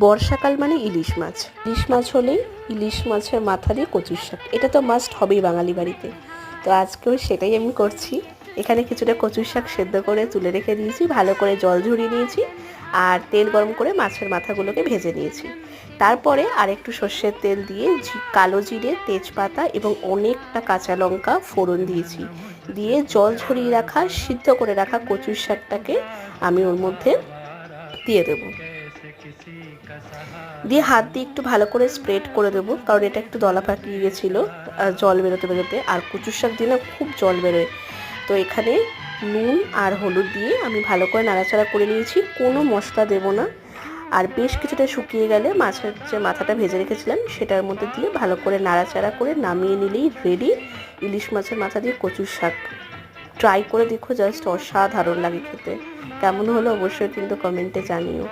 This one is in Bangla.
বর্ষাকাল মানে ইলিশ মাছ। ইলিশ মাছ হলেই ইলিশ মাছের মাথা দিয়ে কচুর শাক, এটা তো মাস্ট হবেই বাঙালি বাড়িতে। তো আজকেও সেটাই আমি করছি। এখানে কিছুটা কচুর শাক সেদ্ধ করে তুলে রেখে দিয়েছি, ভালো করে জল ঝরিয়ে নিয়েছি, আর তেল গরম করে মাছের মাথাগুলোকে ভেজে নিয়েছি। তারপরে আর একটু সর্ষের তেল দিয়ে কালো জিরে, তেজপাতা এবং অনেকটা কাঁচা লঙ্কা ফোড়ন দিয়েছি। দিয়ে জল ঝরিয়ে রাখা, সিদ্ধ করে রাখা কচুর শাকটাকে আমি ওর মধ্যে দিয়ে দেবো। দিয়ে হাত দিয়ে একটু ভালো করে স্প্রেড করে দেবো, কারণ এটা একটু দলা পাকিয়ে গেছিলো জল বেরোতে বেরোতে, আর কচুর শাক দিয়ে না খুব জল বেরোয়। তো এখানে নুন আর হলুদ দিয়ে আমি ভালো করে নাড়াচাড়া করে নিয়েছি, কোনো মশলা দেবো না। আর বেশ কিছুটা শুকিয়ে গেলে মাছের যে মাথাটা ভেজে রেখেছিলাম সেটার মধ্যে দিয়ে ভালো করে নাড়াচাড়া করে নামিয়ে নিলেই রেডি ইলিশ মাছের মাথা দিয়ে কচুর শাক। ট্রাই করে দেখো, জাস্ট অসাধারণ লাগে খেতে। কেমন হলো অবশ্যই কিন্তু কমেন্টে জানিও।